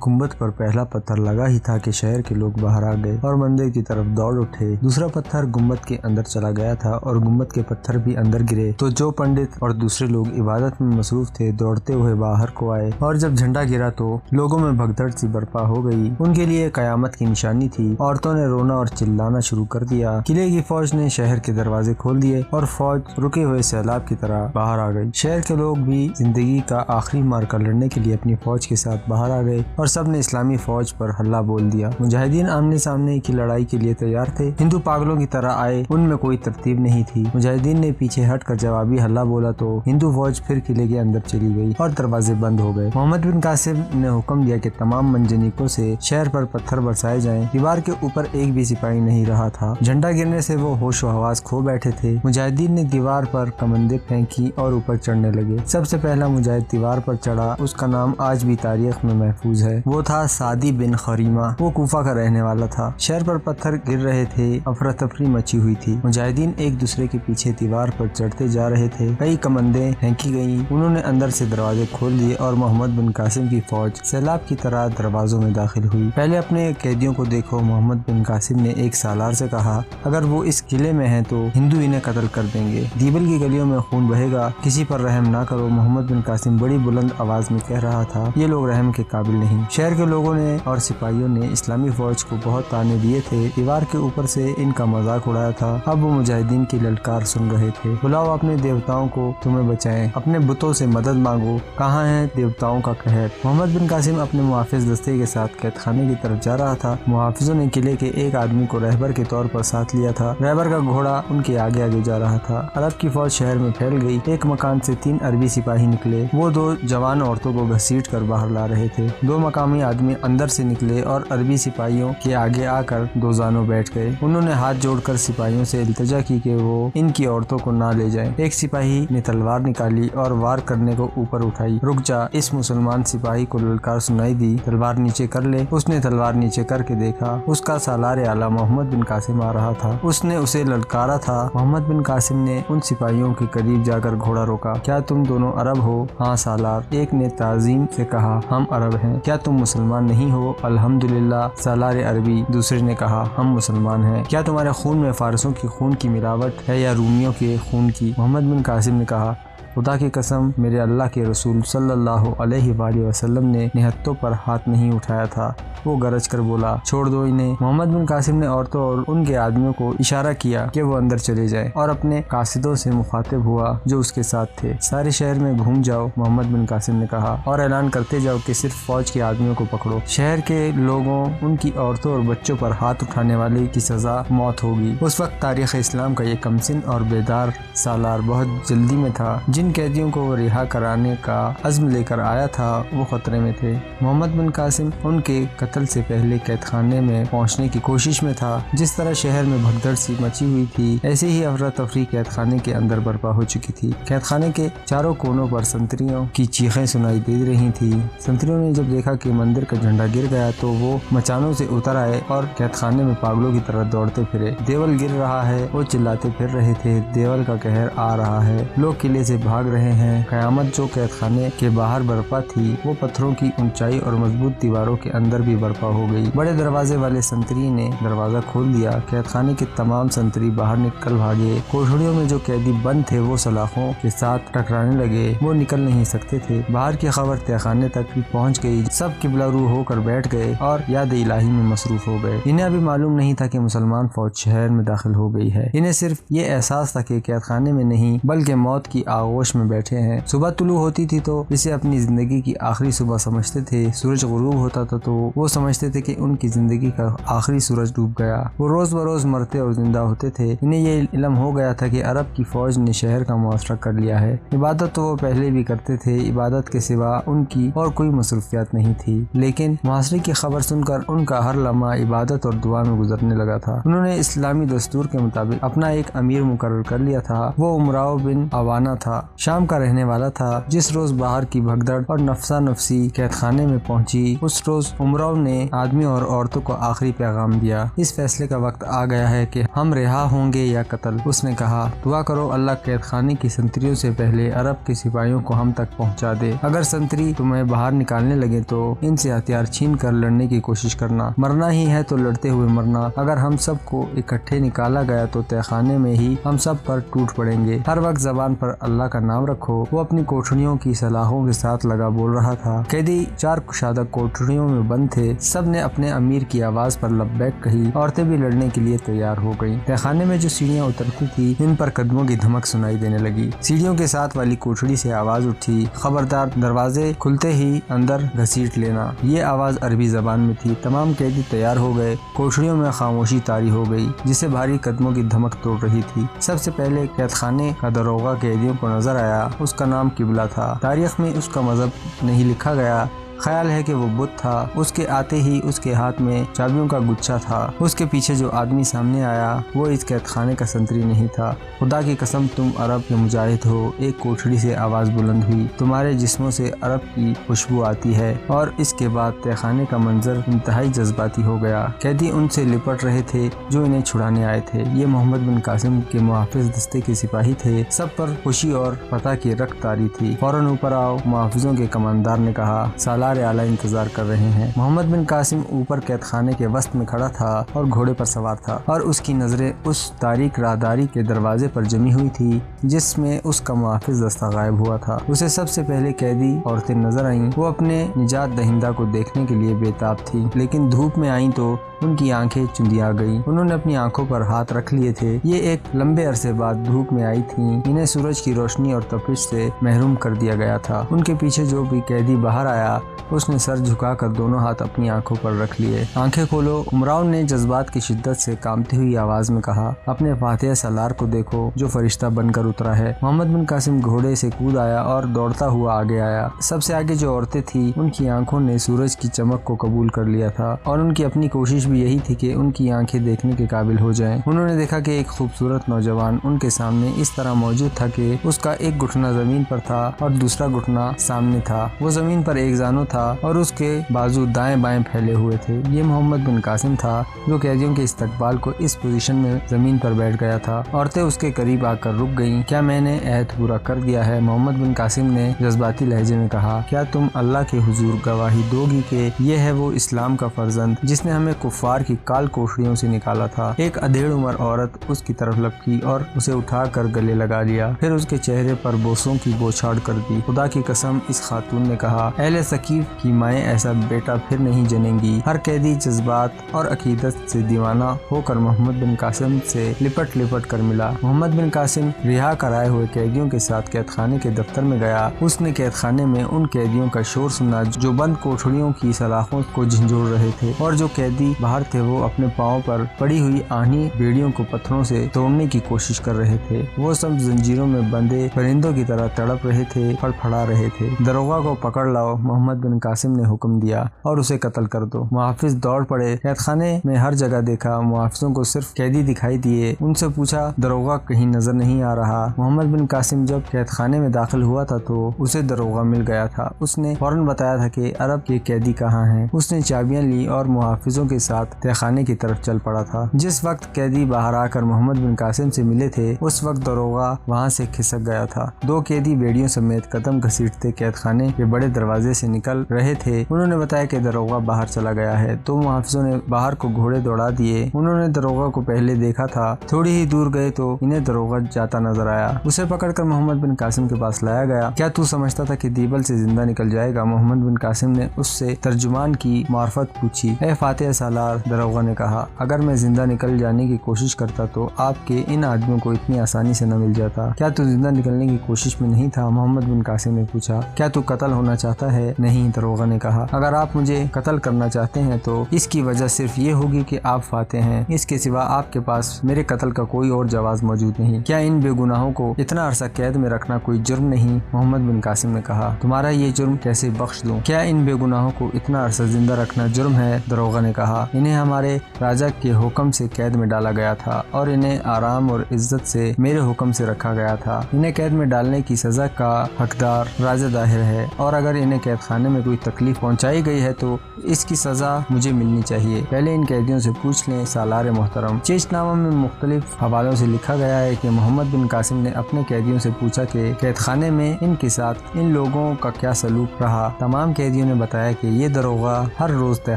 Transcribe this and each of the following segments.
گنبد پر پہلا پتھر لگا ہی تھا کہ شہر کے لوگ باہر آ گئے اور مندر کی طرف دوڑ اٹھے۔ دوسرا پتھر گنبد کے اندر چلا گیا تھا اور گنبد کے پتھر بھی اندر گرے تو جو پنڈت اور دوسرے لوگ عبادت میں مصروف تھے دوڑتے ہوئے باہر کو آئے، اور جب جھنڈا گرا تو لوگوں میں بھگدڑ سی برپا ہو گئی۔ ان کے لیے قیامت کی نشانی تھی۔ عورتوں نے رونا اور چلانا شروع کر دیا۔ قلعے کی فوج نے شہر کے دروازے کھول دیے اور فوج رکے ہوئے سیلاب کی طرح باہر آ گئی۔ شہر کے لوگ بھی زندگی کا آخری معرکہ لڑنے کے لیے اپنی فوج کے ساتھ باہر آ گئے اور سب نے اسلامی فوج پر حلہ بول دیا۔ مجاہدین آمنے سامنے کی لڑائی کے لیے تیار تھے۔ ہندو پاگلوں کی طرح آئے، ان میں کوئی ترتیب نہیں تھی۔ مجاہدین نے پیچھے ہٹ کر جوابی حلہ بولا تو ہندو فوج پھر قلعے کے اندر چلی گئی اور دروازے بند ہو گئے۔ محمد بن قاسم نے حکم دیا کہ تمام منجنیقوں سے شہر پر پتھر برسائے جائیں۔ دیوار کے اوپر ایک بھی سپاہی نہیں رہا تھا۔ جھنڈا گرنے سے وہ ہوش و حواس کھو بیٹھے تھے۔ مجاہدین نے دیوار پر کمندیں پھینکی اور اوپر چڑھنے لگے۔ سب سے پہلا مجاہد دیوار پر چڑھا، اس کا نام آج بھی تاریخ میں محفوظ ہے۔ وہ تھا سعدی بن خریمہ۔ وہ کوفہ کا رہنے والا تھا۔ شہر پر پتھر گر رہے تھے، افراتفری مچی ہوئی تھی۔ مجاہدین ایک دوسرے کے پیچھے دیوار پر چڑھتے جا رہے تھے۔ کئی کمندیں پھینکی گئیں۔ انہوں نے اندر سے دروازے کھول دیے اور محمد بن قاسم کی فوج سیلاب کی طرح دروازوں میں داخل ہوئی۔ پہلے اپنے قیدیوں کو دیکھو، محمد بن قاسم نے ایک سالار سے کہا، اگر وہ اس قلعے میں ہیں تو ہندو انہیں قتل کر دیں گے۔ دیبل کی گلیوں میں خون بہے گا، کسی پر رحم نہ کرو۔ محمد بن قاسم بڑی بلند آواز میں کہہ رہا تھا، یہ لوگ رحم کے قابل نہیں۔ شہر کے لوگوں نے اور سپاہیوں نے اسلامی فوج کو بہت تانے دیے تھے، دیوار کے اوپر سے ان کا مذاق اڑایا تھا۔ اب وہ مجاہدین کی للکار سن رہے تھے، بلاؤ اپنے دیوتاؤں کو تمہیں بچائیں، اپنے بتوں سے مدد مانگو، کہاں ہے دیوتاؤں کا قہر۔ محمد بن قاسم اپنے محافظ دستے کے ساتھ قید خانے کی طرف جا رہا تھا۔ محافظوں نے قلعے کے ایک آدمی کو رہبر کے طور پر ساتھ لیا تھا۔ رہبر کا گھوڑا ان کے آگے آگے جا رہا تھا۔ عرب کی فوج شہر میں پھیل گئی۔ ایک مکان سے 3 عربی سپاہی نکلے، وہ 2 جوان عورتوں کو گھسیٹ کر باہر لا رہے تھے۔ 2 مقامی آدمی اندر سے نکلے اور عربی سپاہیوں کے آگے آ کر دوزانوں بیٹھ گئے۔ انہوں نے ہاتھ جوڑ کر سپاہیوں سے التجا کی کہ وہ ان کی عورتوں کو نہ لے جائیں۔ ایک سپاہی نے تلوار نکالی اور وار کرنے کو اوپر اٹھائی۔ رک جا، اس مسلمان سپاہی کو للکار سنائی دی، تلوار نیچے کر لے۔ اس نے تلوار نیچے کر کے دیکھا، اس کا سالار اعلیٰ محمد بن قاسم آ رہا تھا۔ اس نے اسے للکارا تھا۔ محمد بن قاسم نے ان سپاہیوں کے قریب جا کر گھوڑا روکا۔ کیا تم دونوں عرب ہو؟ ہاں سالار، ایک نے تعظیم سے کہا، ہم عرب ہیں۔ کیا تم مسلمان نہیں ہو؟ الحمدللہ سالار عربی، دوسرے نے کہا، ہم مسلمان ہیں۔ کیا تمہارے خون میں فارسوں کی خون کی ملاوٹ ہے یا رومیوں کے خون کی؟ محمد بن قاسم نے کہا، خدا کی قسم، میرے اللہ کے رسول صلی اللہ علیہ وآلہ وسلم نے نہتوں پر ہاتھ نہیں اٹھایا تھا۔ وہ گرج کر بولا، چھوڑ دو انہیں۔ محمد بن قاسم نے عورتوں اور ان کے آدمیوں کو اشارہ کیا کہ وہ اندر چلے جائیں اور اپنے قاصدوں سے مخاطب ہوا جو اس کے ساتھ تھے۔ سارے شہر میں گھوم جاؤ، محمد بن قاسم نے کہا، اور اعلان کرتے جاؤ کہ صرف فوج کے آدمیوں کو پکڑو۔ شہر کے لوگوں، ان کی عورتوں اور بچوں پر ہاتھ اٹھانے والے کی سزا موت ہوگی۔ اس وقت تاریخ اسلام کا یہ کمسن اور بیدار سالار بہت جلدی میں تھا۔ جن قیدیوں کو وہ رہا کرانے کا عزم لے کر آیا تھا وہ خطرے میں تھے۔ محمد بن قاسم ان کے قتل سے پہلے قید خانے میں پہنچنے کی کوشش میں تھا۔ جس طرح شہر میں بھگدڑ سی مچی ہوئی تھی، ایسے ہی افراتفری قید خانے کے اندر برپا ہو چکی تھی۔ قید خانے کے چاروں کونوں پر سنتریوں کی چیخیں سنائی دے رہی تھیں۔ سنتریوں نے جب دیکھا کہ مندر کا جھنڈا گر گیا تو وہ مچانوں سے اتر آئے اور قید خانے میں پاگلوں کی طرح دوڑتے پھرے۔ دیول گر رہا ہے، وہ چلاتے پھر رہے تھے، دیول کا قہر آ رہا ہے، لوگ قلعے سے بھاگ رہے ہیں۔ قیامت جو قید خانے کے باہر برپا تھی وہ پتھروں کی اونچائی اور مضبوط دیواروں کے اندر بھی برپا ہو گئی۔ بڑے دروازے والے سنتری نے دروازہ کھول دیا۔ قید خانے کے تمام سنتری باہر نکل بھاگے۔ کوٹھڑیوں میں جو قیدی بند تھے وہ سلاخوں کے ساتھ ٹکرانے لگے، وہ نکل نہیں سکتے تھے۔ باہر کی خبر تہ خانے تک بھی پہنچ گئی، سب قبلہ رو ہو کر بیٹھ گئے اور یاد الہی میں مصروف ہو گئے۔ انہیں ابھی معلوم نہیں تھا کہ مسلمان فوج شہر میں داخل ہو گئی ہے۔ انہیں صرف یہ احساس تھا کہ قید خانے میں نہیں بلکہ موت کی آغوش میں بیٹھے ہیں۔ صبح طلوع ہوتی تھی تو اسے اپنی زندگی کی آخری صبح سمجھتے تھے۔ سورج غروب ہوتا تھا تو وہ سمجھتے تھے کہ ان کی زندگی کا آخری سورج ڈوب گیا۔ وہ روز بروز مرتے اور زندہ ہوتے تھے۔ انہیں یہ علم ہو گیا تھا کہ عرب کی فوج نے شہر کا محاصرہ کر لیا ہے۔ عبادت تو وہ پہلے بھی کرتے تھے، عبادت کے سوا ان کی اور کوئی مصروفیات نہیں تھی، لیکن محاصرے کی خبر سن کر ان کا ہر لمحہ عبادت اور دعا میں گزرنے لگا تھا۔ انہوں نے اسلامی دستور کے مطابق اپنا ایک امیر مقرر کر لیا تھا۔ وہ عمراؤ بن عوانہ تھا۔ تھا، شام کا رہنے والا تھا۔ جس روز باہر کی بھگدڑ اور نفسا نفسی قید خانے میں پہنچی، اس روز عمراؤ نے آدمی اور عورتوں کو آخری پیغام دیا، اس فیصلے کا وقت آ گیا ہے کہ ہم رہا ہوں گے یا قتل۔ اس نے کہا، دعا کرو اللہ قید خانے کی سنتریوں سے پہلے عرب کے سپاہیوں کو ہم تک پہنچا دے۔ اگر سنتری تمہیں باہر نکالنے لگے تو ان سے ہتھیار چھین کر لڑنے کی کوشش کرنا، مرنا ہی ہے تو لڑتے ہوئے مرنا۔ اگر ہم سب کو اکٹھے نکالا گیا تو تہ خانے میں ہی ہم سب پر ٹوٹ پڑیں گے۔ ہر وقت زبان پر اللہ کا نام رکھو۔ وہ اپنی کوٹھڑیوں کی سلاخوں کے ساتھ لگا بول رہا تھا۔ قیدی 4 کشادہ کوٹھڑیوں میں بند تھے، سب نے اپنے امیر کی آواز پر لبیک کہی۔ عورتیں بھی لڑنے کے لیے تیار ہو گئیں۔ تہ خانے میں جو سیڑھیاں اترتی تھی ان پر قدموں کی دھمک سنائی دینے لگی۔ سیڑھیوں کے ساتھ والی کوٹھڑی سے آواز اٹھی، خبردار، دروازے کھلتے ہی اندر گھسیٹ لینا۔ یہ آواز عربی زبان میں تھی۔ تمام قیدی تیار ہو گئے۔ کوٹھڑیوں میں خاموشی طاری ہو گئی جسے بھاری قدموں کی دھمک توڑ رہی تھی۔ سب سے پہلے قید خانے کا داروغہ قیدیوں کو نظر آیا۔ اس کا نام قبلہ تھا۔ تاریخ میں اس کا مذہب نہیں لکھا گیا، خیال ہے کہ وہ بت تھا۔ اس کے آتے ہی اس کے ہاتھ میں چابیوں کا گچھا تھا۔ اس کے پیچھے جو آدمی سامنے آیا وہ اس قید خانے کا سنتری نہیں تھا۔ خدا کی قسم تم عرب کے مجاہد ہو، ایک کوٹھڑی سے آواز بلند ہوئی، تمہارے جسموں سے عرب کی خوشبو آتی ہے۔ اور اس کے بعد تہ خانے کا منظر انتہائی جذباتی ہو گیا۔ قیدی ان سے لپٹ رہے تھے جو انہیں چھڑانے آئے تھے۔ یہ محمد بن قاسم کے محافظ دستے کے سپاہی تھے۔ سب پر خوشی اور فتح کی رخ طاری تھی۔ فوراً اوپر آؤ، محافظوں کے کماندار نے کہا، سالار اعلیٰ انتظار کر رہے ہیں۔ محمد بن قاسم اوپر قید خانے کے وسط میں کھڑا تھا اور گھوڑے پر سوار تھا، اور اس کی نظریں اس تاریک راہداری کے دروازے پر جمی ہوئی تھی جس میں اس کا محافظ دستہ غائب ہوا تھا۔ اسے سب سے پہلے قیدی عورتیں نظر آئیں۔ وہ اپنے نجات دہندہ کو دیکھنے کے لیے بے تاب تھی، لیکن دھوپ میں آئیں تو ان کی آنکھیں چندیا گئیں۔ انہوں نے اپنی آنکھوں پر ہاتھ رکھ لیے تھے۔ یہ ایک لمبے عرصے بعد دھوپ میں آئی تھیں۔ انہیں سورج کی روشنی اور تپش سے محروم کر دیا گیا تھا۔ ان کے پیچھے جو بھی قیدی باہر آیا اس نے سر جھکا کر دونوں ہاتھ اپنی آنکھوں پر رکھ لیے۔ آنکھیں کھولو، عمراؤ نے جذبات کی شدت سے کانپتی ہوئی آواز میں کہا۔ اپنے فاتح سالار کو دیکھو جو فرشتہ بن کر اترا ہے۔ محمد بن قاسم گھوڑے سے کود آیا اور دوڑتا ہوا آگے آیا۔ سب سے آگے جو عورتیں تھیں ان کی آنکھوں نے سورج کی چمک کو قبول کر لیا تھا، اور ان کی اپنی کوشش بھی یہی تھی کہ ان کی آنکھیں دیکھنے کے قابل ہو جائیں۔ انہوں نے دیکھا کہ ایک خوبصورت نوجوان ان کے سامنے اس طرح موجود تھا کہ اس کا ایک گھٹنا زمین پر تھا اور دوسرا گھٹنا سامنے تھا۔ وہ زمین پر ایک زانو تھا اور اس کے بازو دائیں بائیں پھیلے ہوئے تھے۔ یہ محمد بن قاسم تھا جو قیدیوں کے استقبال کو اس پوزیشن میں زمین پر بیٹھ گیا تھا۔ عورتیں اس کے قریب آ کر رک گئیں۔ کیا میں نے عہد پورا کر دیا ہے؟ محمد بن قاسم نے جذباتی لہجے میں کہا۔ کیا تم اللہ کے حضور گواہی دو گی کہ یہ ہے وہ اسلام کا فرزند جس نے ہمیں کفار کی کال کوٹھڑیوں سے نکالا تھا؟ ایک ادھیڑ عمر عورت اس کی طرف لپکی اور اسے اٹھا کر گلے لگا لیا، پھر اس کے چہرے پر بوسوں کی بوچھاڑ کر دی۔ خدا کی قسم، اس خاتون نے کہا، اہل ثقیف کی مائیں ایسا بیٹا پھر نہیں جنیں گی۔ ہر قیدی جذبات اور عقیدت سے دیوانہ ہو کر محمد بن قاسم سے لپٹ لپٹ کر ملا۔ محمد بن قاسم رہا کرائے ہوئے قیدیوں کے ساتھ قید خانے کے دفتر میں گیا۔ اس نے قید خانے میں ان قیدیوں کا شور سنا جو بند کوٹھڑیوں کی سلاخوں کو جھنجھوڑ رہے تھے، اور جو قیدی باہر تھے وہ اپنے پاؤں پر پڑی ہوئی آہنی بیڑیوں کو پتھروں سے توڑنے کی کوشش کر رہے تھے۔ وہ سب زنجیروں میں بندھے پرندوں کی طرح تڑپ رہے تھے، پھڑپھڑا رہے تھے۔ داروغہ کو پکڑ لاؤ، محمد بن قاسم نے حکم دیا، اور اسے قتل کر دو۔ محافظ دوڑ پڑے۔ قید خانے میں ہر جگہ دیکھا، محافظوں کو صرف قیدی دکھائی دیے۔ ان سے پوچھا، داروغہ کہیں نظر نہیں آ رہا؟ محمد بن قاسم جب قید خانے میں داخل ہوا تھا تو اسے داروغہ مل گیا تھا۔ اس نے فوراً بتایا تھا کہ عرب کے قیدی کہاں ہیں۔ اس نے چابیاں لی اور محافظوں کے ساتھ تہ خانے کی طرف چل پڑا تھا۔ جس وقت قیدی باہر آ کر محمد بن قاسم سے ملے تھے اس وقت داروغہ وہاں سے کھسک گیا تھا۔ 2 قیدی بیڑیوں سمیت قدم گھسیٹتے قید خانے کے بڑے دروازے سے نکل رہے تھے۔ انہوں نے بتایا کہ داروغہ باہر چلا گیا ہے۔ 2 محافظوں نے باہر کو گھوڑے دوڑا دیے۔ انہوں نے داروغہ کو پہلے دیکھا تھا۔ تھوڑی ہی دور گئے تو انہیں داروغہ جاتا نظر آیا۔ اسے پکڑ کر محمد بن قاسم کے پاس لایا گیا۔ کیا تو سمجھتا تھا کہ دیبل سے زندہ نکل جائے گا؟ محمد بن قاسم نے اس سے ترجمان کی معرفت پوچھی۔ اے فاتح سالار، داروغہ نے کہا، اگر میں زندہ نکل جانے کی کوشش کرتا تو آپ کے ان آدمیوں کو اتنی آسانی سے نہ مل جاتا۔ کیا تو زندہ نکلنے کی کوشش میں نہیں تھا؟ محمد بن قاسم نے پوچھا۔ کیا تو قتل ہونا چاہتا ہے؟ نہیں، نہیں، دروغہ نے کہا، اگر آپ مجھے قتل کرنا چاہتے ہیں تو اس کی وجہ صرف یہ ہوگی کہ آپ فاتح ہیں، اس کے سوا آپ کے پاس میرے قتل کا کوئی اور جواز موجود نہیں۔ کیا ان بے گناہوں کو اتنا عرصہ قید میں رکھنا کوئی جرم نہیں؟ محمد بن قاسم نے کہا، تمہارا یہ جرم کیسے بخش دوں؟ کیا ان بے گناہوں کو اتنا عرصہ زندہ رکھنا جرم ہے؟ دروغہ نے کہا، انہیں ہمارے راجہ کے حکم سے قید میں ڈالا گیا تھا اور انہیں آرام اور عزت سے میرے حکم سے رکھا گیا تھا۔ انہیں قید میں ڈالنے کی سزا کا حقدار راجہ داہر ہے، اور اگر انہیں قید خانے میں کوئی تکلیف پہنچائی گئی ہے تو اس کی سزا مجھے ملنی چاہیے۔ پہلے ان قیدیوں سے پوچھ لیں۔ سالار محترم، چیش نامہ میں مختلف حوالوں سے لکھا گیا ہے کہ محمد بن قاسم نے اپنے قیدیوں سے پوچھا کہ قید خانے میں ان کے ساتھ ان لوگوں کا کیا سلوک رہا۔ تمام قیدیوں نے بتایا کہ یہ دروغہ ہر روز تہہ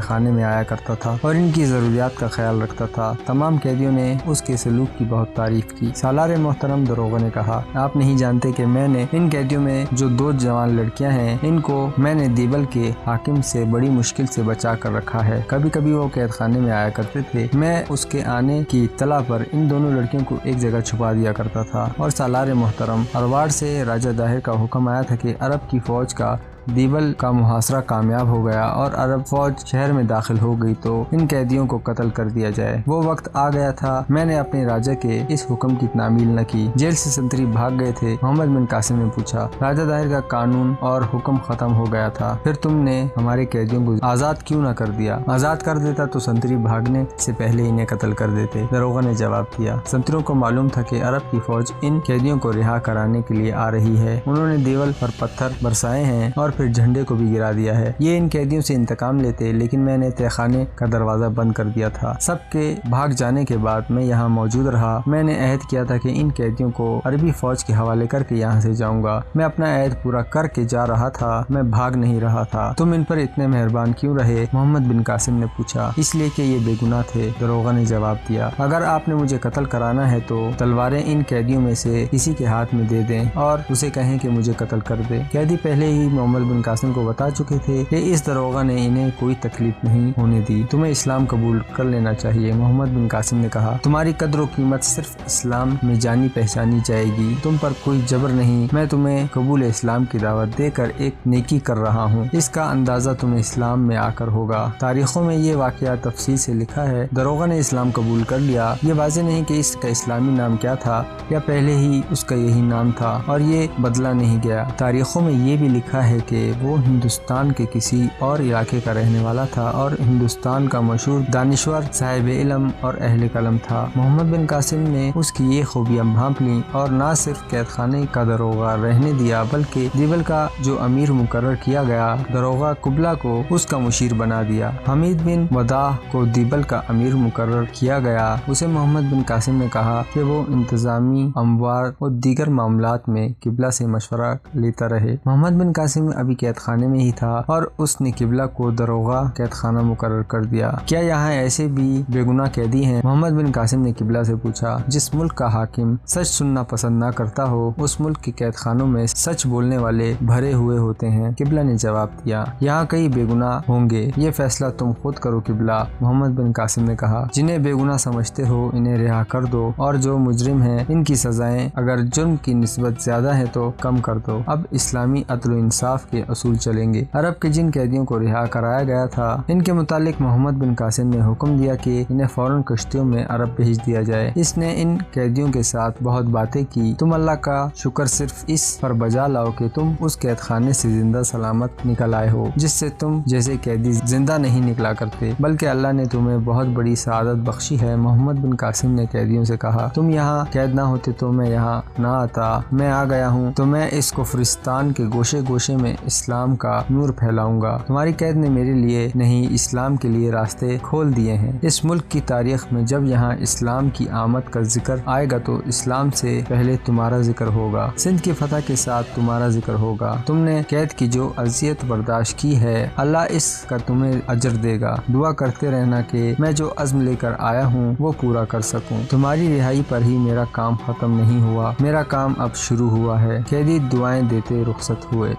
خانے میں آیا کرتا تھا اور ان کی ضروریات کا خیال رکھتا تھا۔ تمام قیدیوں نے اس کے سلوک کی بہت تعریف کی۔ سالار محترم، دروغہ نے کہا، آپ نہیں جانتے کہ میں نے ان قیدیوں میں جو 2 جوان لڑکیاں ہیں ان کو میں نے دیبل کے حاکم سے بڑی مشکل سے بچا کر رکھا ہے۔ کبھی کبھی وہ قید خانے میں آیا کرتے تھے، میں اس کے آنے کی اطلاع پر ان دونوں لڑکیوں کو ایک جگہ چھپا دیا کرتا تھا۔ اور سالار محترم، ارواڑ سے راجہ داہر کا حکم آیا تھا کہ عرب کی فوج کا دیبل کا محاصرہ کامیاب ہو گیا اور عرب فوج شہر میں داخل ہو گئی تو ان قیدیوں کو قتل کر دیا جائے۔ وہ وقت آ گیا تھا، میں نے اپنے راجہ کے اس حکم کی تعمیل نہ کی، جیل سے سنتری بھاگ گئے تھے۔ محمد بن قاسم نے پوچھا، راجہ داہر کا قانون اور حکم ختم ہو گیا تھا، پھر تم نے ہمارے قیدیوں کو آزاد کیوں نہ کر دیا؟ آزاد کر دیتا تو سنتری بھاگنے سے پہلے انہیں قتل کر دیتے۔ دروغہ نے جواب دیا، سنتریوں کو معلوم تھا کہ عرب کی فوج ان قیدیوں کو رہا کرانے کے لیے آ رہی ہے، انہوں نے دیول پر پتھر برسائے ہیں اور پھر جھنڈے کو بھی گرا دیا ہے۔ یہ ان قیدیوں سے انتقام لیتے، لیکن میں نے تہہ خانے کا دروازہ بند کر دیا تھا۔ سب کے بھاگ جانے کے بعد میں یہاں موجود رہا۔ میں نے عہد کیا تھا کہ ان قیدیوں کو عربی فوج کے حوالے کر کے یہاں سے جاؤں گا۔ میں اپنا عہد پورا کر کے جا رہا تھا، میں بھاگ نہیں رہا تھا۔ تم ان پر اتنے مہربان کیوں رہے؟ محمد بن قاسم نے پوچھا۔ اس لیے کہ یہ بے گناہ تھے، دروغہ نے جواب دیا۔ اگر آپ نے مجھے قتل کرانا ہے تو تلواریں ان قیدیوں میں سے کسی کے ہاتھ میں دے دیں اور اسے کہیں کہ مجھے قتل کر دے۔ قیدی پہلے ہی محمد بن قاسم کو بتا چکے تھے کہ اس دروغہ نے انہیں کوئی تکلیف نہیں ہونے دی، تمہیں اسلام قبول کر لینا چاہیے۔ محمد بن قاسم نے کہا، تمہاری قدر و قیمت صرف اسلام میں جانی پہچانی جائے گی، تم پر کوئی جبر نہیں، میں تمہیں قبول اسلام کی دعوت دے کر ایک نیکی کر رہا ہوں، اس کا اندازہ تمہیں اسلام میں آ کر ہوگا۔ تاریخوں میں یہ واقعہ تفصیل سے لکھا ہے۔ دروغہ نے اسلام قبول کر لیا، یہ واضح نہیں کہ اس کا اسلامی نام کیا تھا یا پہلے ہی اس کا یہی نام تھا اور یہ بدلا نہیں گیا۔ تاریخوں میں یہ بھی لکھا ہے کہ وہ ہندوستان کے کسی اور علاقے کا رہنے والا تھا اور ہندوستان کا مشہور دانشور، صاحب علم اور اہل قلم تھا۔ محمد بن قاسم نے اس کی یہ خوبیاں بھانپ لیں اور نہ صرف قید خانے کا دروغہ رہنے دیا بلکہ دیبل کا جو امیر مقرر کیا گیا، دروغہ قبلہ کو اس کا مشیر بنا دیا۔ حمید بن وداع کو دیبل کا امیر مقرر کیا گیا۔ اسے محمد بن قاسم نے کہا کہ وہ انتظامی امور اور دیگر معاملات میں قبلہ سے مشورہ لیتا رہے۔ محمد بن قاسم ابھی قید خانے میں ہی تھا اور اس نے قبلہ کو دروغہ قید خانہ مقرر کر دیا۔ کیا یہاں ایسے بھی بے گناہ قیدی ہیں؟ محمد بن قاسم نے قبلہ سے پوچھا۔ جس ملک کا حاکم سچ سننا پسند نہ کرتا ہو اس ملک کے قید خانوں میں سچ بولنے والے بھرے ہوئے ہوتے ہیں، قبلہ نے جواب دیا۔ یہاں کئی بے گناہ ہوں گے، یہ فیصلہ تم خود کرو قبلہ۔ محمد بن قاسم نے کہا، جنہیں بے گناہ سمجھتے ہو انہیں رہا کر دو اور جو مجرم ہیں ان کی سزائیں اگر جرم کی نسبت زیادہ ہے تو کم کر دو۔ اب اسلامی عدل و انصاف کے اصول چلیں گے۔ عرب کے جن قیدیوں کو رہا کرایا گیا تھا ان کے متعلق محمد بن قاسم نے حکم دیا کہ انہیں فوراً کشتیوں میں عرب بھیج دیا جائے۔ اس نے ان قیدیوں کے ساتھ بہت باتیں کی۔ تم اللہ کا شکر صرف اس پر بجا لاؤ کہ تم اس قید خانے سے زندہ سلامت نکل آئے ہو جس سے تم جیسے قیدی زندہ نہیں نکلا کرتے، بلکہ اللہ نے تمہیں بہت بڑی سعادت بخشی ہے۔ محمد بن قاسم نے قیدیوں سے کہا، تم یہاں قید نہ ہوتے تو میں یہاں نہ آتا، میں آ گیا ہوں تو میں اس کفرستان کے گوشے گوشے میں اسلام کا نور پھیلاؤں گا۔ تمہاری قید نے میرے لیے نہیں اسلام کے لیے راستے کھول دیے ہیں۔ اس ملک کی تاریخ میں جب یہاں اسلام کی آمد کا ذکر آئے گا تو اسلام سے پہلے تمہارا ذکر ہوگا، سندھ کی فتح کے ساتھ تمہارا ذکر ہوگا۔ تم نے قید کی جو اذیت برداشت کی ہے اللہ اس کا تمہیں اجر دے گا۔ دعا کرتے رہنا کہ میں جو عزم لے کر آیا ہوں وہ پورا کر سکوں۔ تمہاری رہائی پر ہی میرا کام ختم نہیں ہوا، میرا کام اب شروع ہوا ہے۔ قیدی دعائیں دیتے رخصت ہوئے۔